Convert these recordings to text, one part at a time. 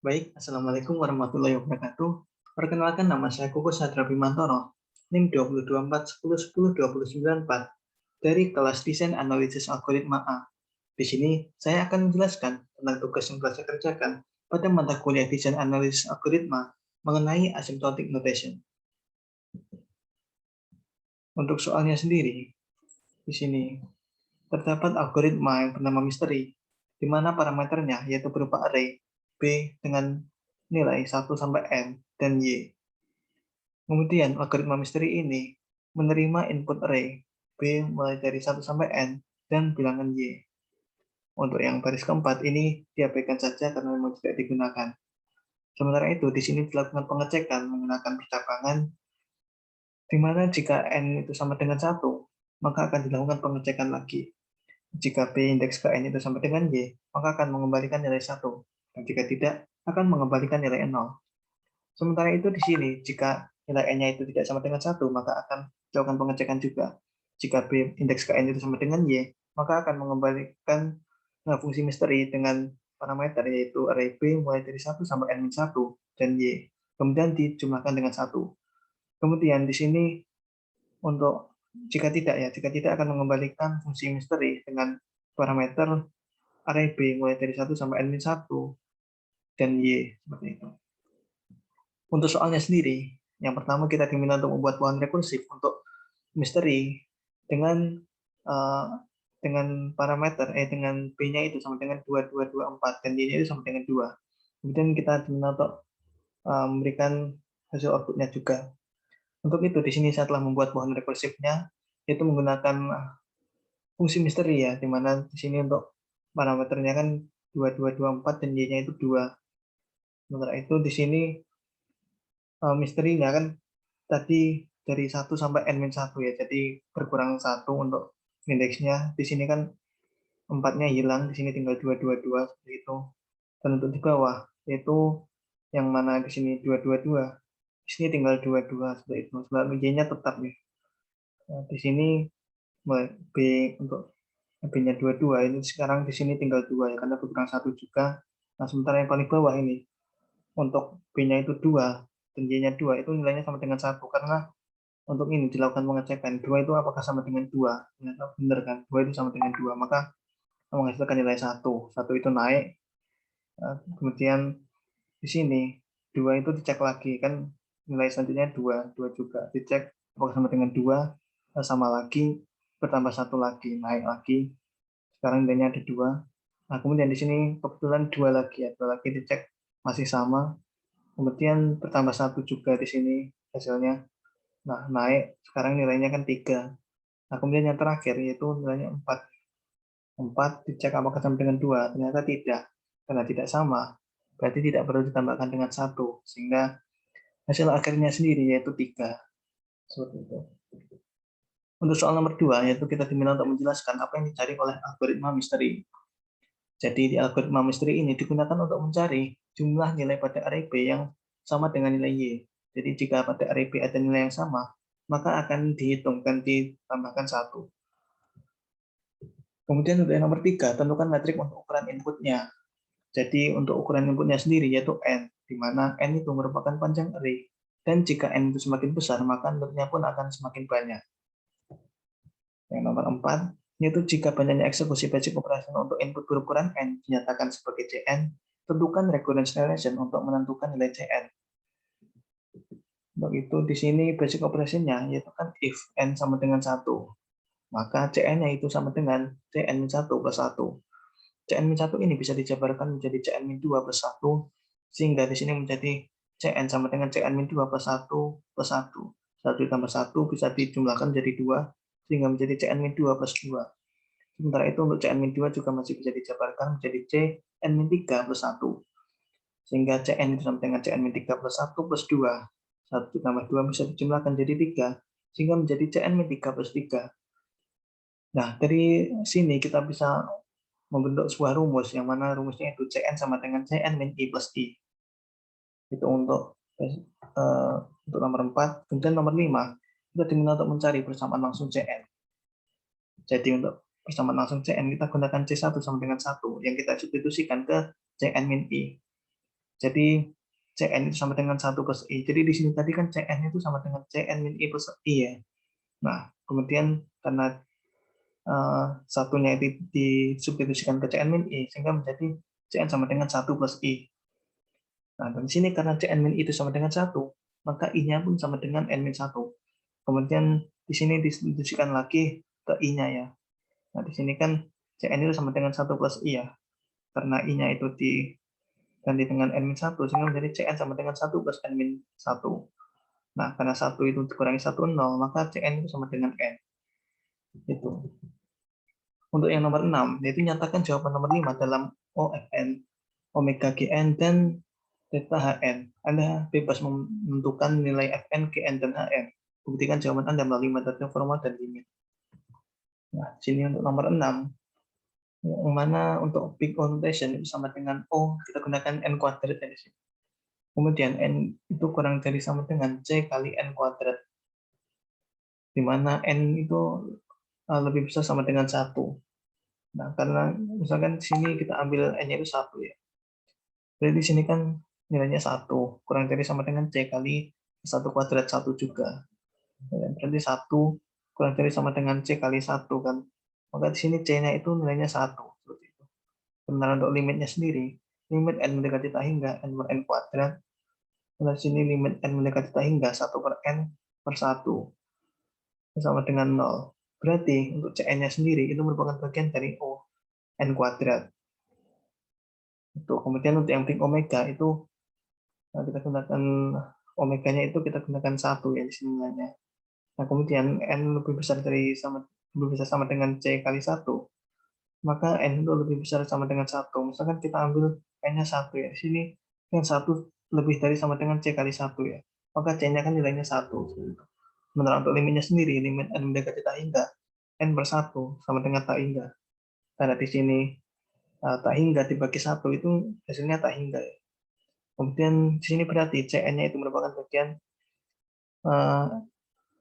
Baik, Assalamualaikum warahmatullahi wabarakatuh. Perkenalkan nama saya Kuku Sadra Bimantoro, NIM 2241102094 dari kelas Desain Analisis Algoritma A. Di sini, saya akan menjelaskan tentang tugas yang telah saya kerjakan pada mata kuliah Desain Analisis Algoritma mengenai asymptotic notation. Untuk soalnya sendiri, di sini terdapat algoritma yang bernama misteri, di mana parameternya yaitu berupa array B dengan nilai 1 sampai N dan Y. Kemudian algoritma misteri ini menerima input array B mulai dari 1 sampai N dan bilangan Y. Untuk yang baris keempat ini diabaikan saja karena memang tidak digunakan. Sementara itu, di sini dilakukan pengecekan menggunakan percabangan, di mana jika N itu sama dengan 1, maka akan dilakukan pengecekan lagi. Jika B indeks ke N itu sama dengan Y, maka akan mengembalikan nilai 1. Dan jika tidak, akan mengembalikan nilai 0. Sementara itu di sini, jika nilai N-nya itu tidak sama dengan 1, maka akan dilakukan pengecekan juga. Jika B indeks ke N itu sama dengan Y, maka akan mengembalikan fungsi misteri dengan parameter yaitu array B mulai dari 1 sampai N-1 dan Y. Kemudian dijumlahkan dengan 1. Kemudian di sini untuk jika tidak akan mengembalikan fungsi misteri dengan parameter array B mulai dari 1 sampai N-1 dan Y, seperti itu. Untuk soalnya sendiri, yang pertama kita diminta untuk membuat pohon rekursif untuk misteri dengan parameter dengan B-nya itu sama dengan 2, 2, 2, 4 dan Y-nya itu sama dengan 2. Kemudian kita diminta untuk memberikan hasil output-nya juga. Untuk itu di sini saya telah membuat pohon rekursifnya yaitu menggunakan fungsi misteri ya, di mana di sini untuk parameternya kan 2, 2, 2, 4 dan Y-nya itu 2. Sementara itu di sini misterinya kan tadi dari 1 sampai N-1 ya, jadi berkurang 1 untuk indeksnya. Di sini kan 4-nya hilang, di sini tinggal 2, 2, 2, seperti itu. Dan untuk di bawah, yaitu yang mana di sini 2, 2, 2, di sini tinggal 2, 2, seperti itu. Sebab Y-nya tetap nih. Nah, di sini B untuk B-nya 2, 2, ini sekarang di sini tinggal 2 ya, karena berkurang 1 juga. Nah, sementara yang paling bawah ini, untuk B-nya itu 2, dan Y-nya 2, itu nilainya sama dengan 1, karena untuk ini dilakukan pengecekan 2 itu apakah sama dengan 2, ternyata benar kan, 2 itu sama dengan 2, maka menghasilkan nilai 1 itu naik. Kemudian di sini 2 itu dicek lagi, kan nilai selanjutnya 2 juga dicek apakah sama dengan 2, sama lagi, bertambah 1 lagi, naik lagi, sekarang nilainya ada 2. Nah, kemudian di sini kebetulan 2 lagi ya, 2 lagi dicek masih sama, kemudian bertambah 1 juga di sini hasilnya. Nah, naik, sekarang nilainya kan 3. Nah, kemudian yang terakhir yaitu nilainya 4. 4 dicek apakah sama dengan 2, ternyata tidak. Karena tidak sama, berarti tidak perlu ditambahkan dengan 1, sehingga hasil akhirnya sendiri yaitu 3. Seperti itu. Untuk soal nomor 2, yaitu kita diminta untuk menjelaskan apa yang dicari oleh algoritma misteri. Jadi di algoritma misteri ini digunakan untuk mencari jumlah nilai pada array B yang sama dengan nilai Y. Jadi jika pada array B ada nilai yang sama, maka akan dihitungkan ditambahkan 1. Kemudian untuk yang nomor 3, tentukan metrik untuk ukuran inputnya. Jadi untuk ukuran inputnya sendiri yaitu N, di mana N itu merupakan panjang array. Dan jika N itu semakin besar, maka inputnya pun akan semakin banyak. Yang nomor 4, yaitu jika banyaknya eksekusi basic operasional untuk input berukuran N dinyatakan sebagai Cn, tentukan recurrence relation untuk menentukan nilai Cn. Untuk itu di sini basic operation-nya yaitu kan if N sama dengan 1, maka Cn-nya itu sama dengan Cn-1 plus 1. Cn-1 ini bisa dijabarkan menjadi Cn-2 plus 1, sehingga di sini menjadi Cn sama dengan Cn-2 plus 1 plus 1. 1 ditambah 1 bisa dijumlahkan menjadi 2, sehingga menjadi Cn-2 plus 2. Sementara itu untuk Cn-2 juga masih bisa dijabarkan menjadi Cn-3 plus 1. Sehingga Cn itu sama dengan Cn-3 plus 1 plus 2. 1 ditambah 2 bisa dijumlahkan menjadi 3, sehingga menjadi Cn-3 plus 3. Nah, dari sini kita bisa membentuk sebuah rumus, yang mana rumusnya itu Cn sama dengan Cn min I plus I. Itu untuk nomor 4. Kemudian nomor 5, kita diminta untuk mencari persamaan langsung Cn. Jadi untuk persamaan langsung Cn, kita gunakan C1 sama dengan 1, yang kita substitusikan ke Cn min I. Jadi Cn itu sama dengan 1 plus I. Jadi di sini tadi kan Cn itu sama dengan Cn min I plus I ya. Nah, kemudian karena satunya itu disubstitusikan ke Cn min I, sehingga menjadi Cn sama dengan 1 plus I. Nah, di sini karena Cn min I itu sama dengan 1, maka I-nya pun sama dengan N min 1. Kemudian di sini disubstitusikan lagi ke I-nya ya. Nah, di sini kan Cn itu sama dengan 1 plus I ya. Karena I-nya itu diganti dengan N-1, sehingga menjadi Cn sama dengan 1 plus N-1. Nah, karena 1 itu dikurangi 1, 0, maka Cn itu sama dengan N. Itu. Untuk yang nomor 6, yaitu nyatakan jawaban nomor 5 dalam OFN, Omega Gn, dan Delta Hn. Anda bebas menentukan nilai Fn, Gn, dan Hn. Buktikan jawaban Anda melalui metode formal dan limit. Nah, sini untuk nomor 6, yang mana untuk big O notation itu sama dengan O, kita gunakan N kuadrat dari sini. Kemudian N itu kurang dari sama dengan C kali N kuadrat, di mana N itu lebih besar sama dengan 1. Nah, karena misalkan di sini kita ambil N-nya itu 1 ya. Jadi di sini kan nilainya 1, kurang dari sama dengan C kali 1 kuadrat 1 juga. Berarti 1 kurang dari sama dengan C kali 1 kan. Maka di sini C-nya itu nilainya 1. Seperti itu. Sementara untuk limitnya sendiri, limit N mendekati tak hingga N per N kuadrat. Di sini limit N mendekati tak hingga 1 per N per 1 sama dengan 0. Berarti untuk Cn-nya sendiri itu merupakan bagian dari O, N kuadrat. Itu. Kemudian untuk yang big omega itu kita gunakan omeganya itu kita gunakan 1 ya di sini nilainya. Nah, kemudian N lebih besar sama dengan C kali 1, maka N itu lebih besar sama dengan 1. Misalkan kita ambil N-nya 1 ya. Di sini yang 1 lebih dari sama dengan C kali 1 ya. Maka C-nya kan nilainya 1. Sementara untuk limitnya sendiri, limit N mendekati tak hingga N per 1 sama dengan tak hingga. Karena di sini tak hingga dibagi 1 itu hasilnya tak hingga. Ya. Kemudian di sini berarti Cn-nya itu merupakan bagian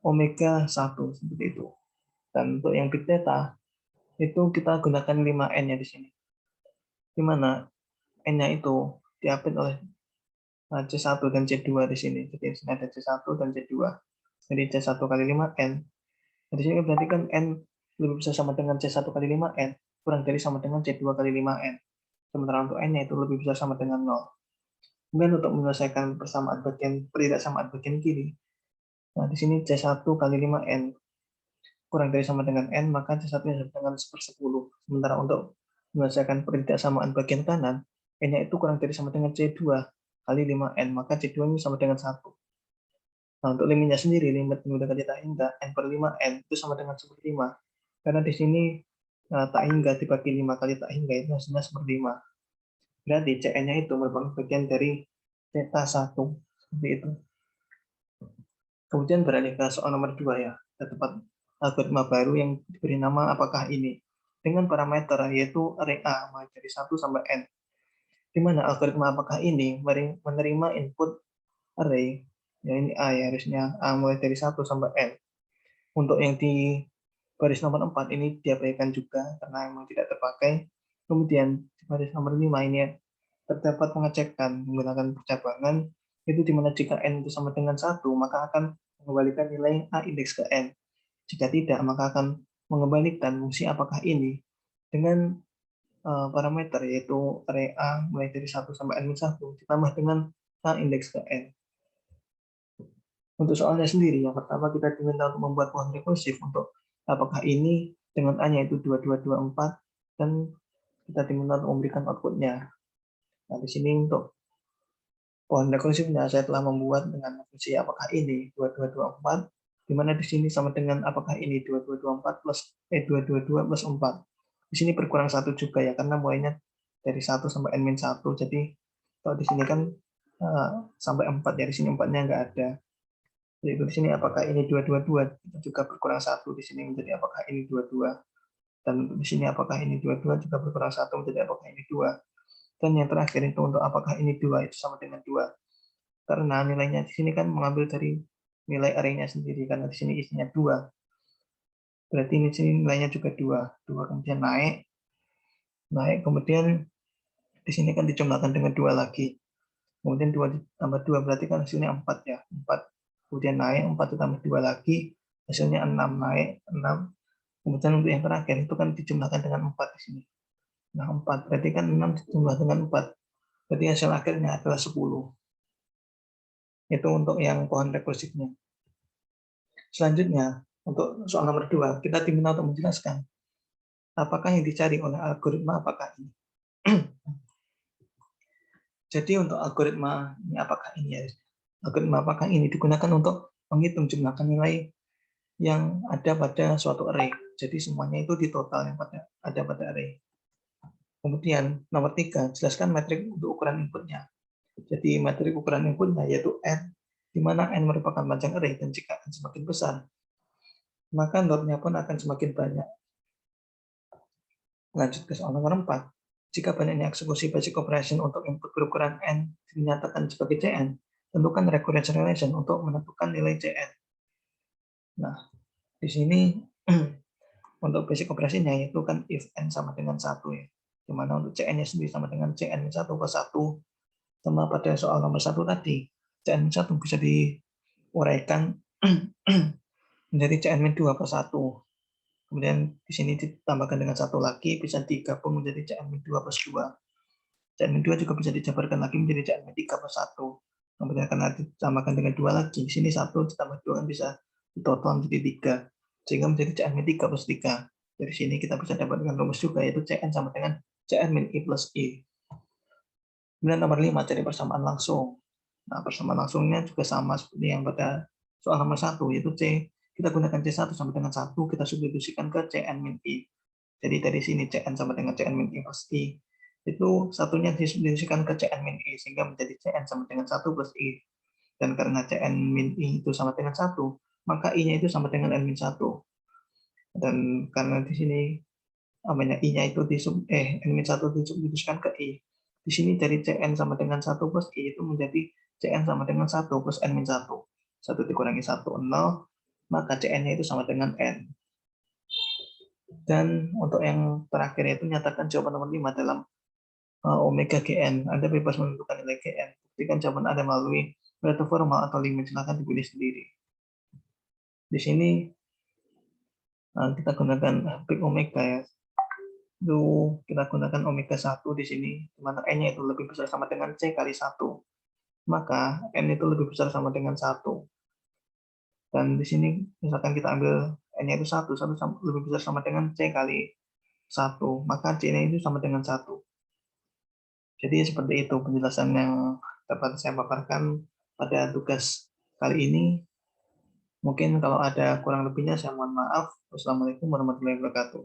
omega 1 seperti itu. Dan untuk yang big theta itu kita gunakan 5N ya di sini. Di mana N-nya itu diapit oleh C1 dan C2 di sini. Jadi di sini ada C1 dan C2. Jadi C1 kali 5N. Nah, di sini berarti kan N lebih besar sama dengan C1 kali 5N, kurang dari sama dengan C2 kali 5N. Sementara untuk N-nya itu lebih besar sama dengan 0. Kemudian untuk menyelesaikan persamaan bagian ketidaksamaan bagian kiri, nah di sini C1 kali 5N kurang dari sama dengan N, maka C1 sama dengan 1/10. Sementara untuk menyelesaikan ketidaksamaan bagian kanan, N-nya itu kurang dari sama dengan C2 kali 5N, maka C2 ini sama dengan 1. Nah, untuk limitnya sendiri, limit menggunakan tak hingga N per 5N itu sama dengan 1/5. Karena di sini tak hingga dibagi 5 kali tak hingga itu hasilnya 1/5. Berarti Cn-nya itu merupakan bagian dari theta 1. Seperti itu. Kemudian beralih ke soal nomor 2 ya. Kita dapat algoritma baru yang diberi nama apakah ini. Dengan parameter yaitu array A mulai dari 1 sampai N. Di mana algoritma apakah ini menerima input array, ya ini A ya harusnya A mulai dari 1 sampai N. Untuk yang di baris nomor 4 ini diabaikan juga karena memang tidak terpakai. Kemudian di baris nomor 5 ini terdapat pengecekan menggunakan percabangan, itu dimana jika N itu sama dengan 1, maka akan mengembalikan nilai A indeks ke N. Jika tidak, maka akan mengembalikan fungsi apakah ini dengan parameter yaitu array A mulai dari 1 sampai N-1 ditambah dengan A indeks ke N. Untuk soalnya sendiri, yang pertama kita diminta untuk membuat pohon rekursif untuk apakah ini dengan A-nya itu 2224 dan kita diminta untuk memberikan outputnya. Nah, di sini untuk pohon rekursifnya saya telah membuat dengan fungsi apakah ini 2224, di mana di sini sama dengan apakah ini 2224 plus 222 plus 4. Di sini berkurang 1 juga ya, karena mulainya dari 1 sampai N-1. Jadi kalau di sini kan sampai 4 ya, di sini 4-nya nggak ada. Jadi di sini apakah ini 222 juga berkurang 1, di sini menjadi apakah ini 22. Dan di sini apakah ini 22 juga berkurang 1 menjadi apakah ini 2. Dan yang terakhir itu untuk apakah ini 2 itu sama dengan 2. Karena nilainya di sini kan mengambil dari nilai array-nya sendiri, karena di sini isinya 2. Berarti ini sini nilainya juga 2. 2 kemudian naik, kemudian di sini kan dijumlahkan dengan 2 lagi. kemudian 2 ditambah 2 berarti kan hasilnya 4 ya, 4, kemudian naik 4 ditambah 2 lagi, hasilnya 6, naik 6, kemudian untuk yang terakhir itu kan dijumlahkan dengan 4 di sini. Nah, 4 berarti kan 6 dijumlah dengan 4, berarti hasil akhirnya adalah 10. Itu untuk yang pohon rekursifnya. Selanjutnya, untuk soal nomor 2, kita diminta untuk menjelaskan apakah yang dicari oleh algoritma apakah ini. Jadi untuk algoritma ini apakah ini ya? Algoritma apakah ini digunakan untuk menghitung jumlah nilai yang ada pada suatu array. Jadi semuanya itu ditotal yang ada pada array. Kemudian nomor 3, jelaskan metrik untuk ukuran inputnya. Jadi metrik ukuran inputnya yaitu n, di mana n merupakan panjang array dan jika n semakin besar, maka node-nya pun akan semakin banyak. Lanjut ke soal nomor 4. Jika banyaknya eksekusi basic operation untuk input berukuran n dinyatakan sebagai Cn, tentukan recurrence relation untuk menentukan nilai Cn. Nah, di sini untuk basic operasinya yaitu kan if n sama dengan 1 ya. Di mana untuk Cn-nya sendiri sama dengan Cn-1 plus 1. Sama pada soal nomor 1 tadi, Cn-1 bisa diuraikan menjadi Cn-2 plus 1. Kemudian di sini ditambahkan dengan 1 lagi, bisa digabung menjadi Cn-2 plus 2. Cn-2 juga bisa dijabarkan lagi menjadi Cn-3 plus 1. Kemudian karena ditambahkan dengan 2 lagi, di sini 1 ditambah 2 kan bisa ditotal menjadi 3. Sehingga menjadi Cn-3 plus 3. Dari sini kita bisa dapatkan rumus juga, yaitu Cn sama dengan Cn-i plus i. Kemudian nomor 5, cari persamaan langsung. Nah, persamaan langsungnya juga sama seperti yang pada soal nomor 1, yaitu C. Kita gunakan C1 sama dengan 1, kita substitusikan ke Cn min I. Jadi dari sini Cn sama dengan Cn min I plus I. Itu satunya disubstitusikan ke Cn min I, sehingga menjadi Cn sama dengan 1 plus I. Dan karena Cn min I itu sama dengan 1, maka I-nya itu sama dengan N min 1. Dan karena di sini I-nya itu N min 1 disubstitusikan ke I. Di sini dari Cn sama dengan 1 plus I itu menjadi Cn sama dengan 1 plus N min 1. 1 dikurangi 1, 0, maka Cn-nya itu sama dengan N. Dan untuk yang terakhir itu nyatakan jawaban nomor 5 dalam omega Gn. Anda bebas menentukan nilai Gn. Buktikan jawaban Anda melalui metode formal atau limit, silakan dipilih sendiri. Di sini kita gunakan big omega ya. Itu kita gunakan omega 1 di sini, di mana N-nya itu lebih besar sama dengan C kali 1. Maka N itu lebih besar sama dengan 1. Dan di sini misalkan kita ambil N-nya itu 1 lebih besar sama dengan C kali 1, maka C-nya itu sama dengan 1. Jadi seperti itu penjelasan yang dapat saya paparkan pada tugas kali ini. Mungkin kalau ada kurang lebihnya saya mohon maaf. Wassalamualaikum warahmatullahi wabarakatuh.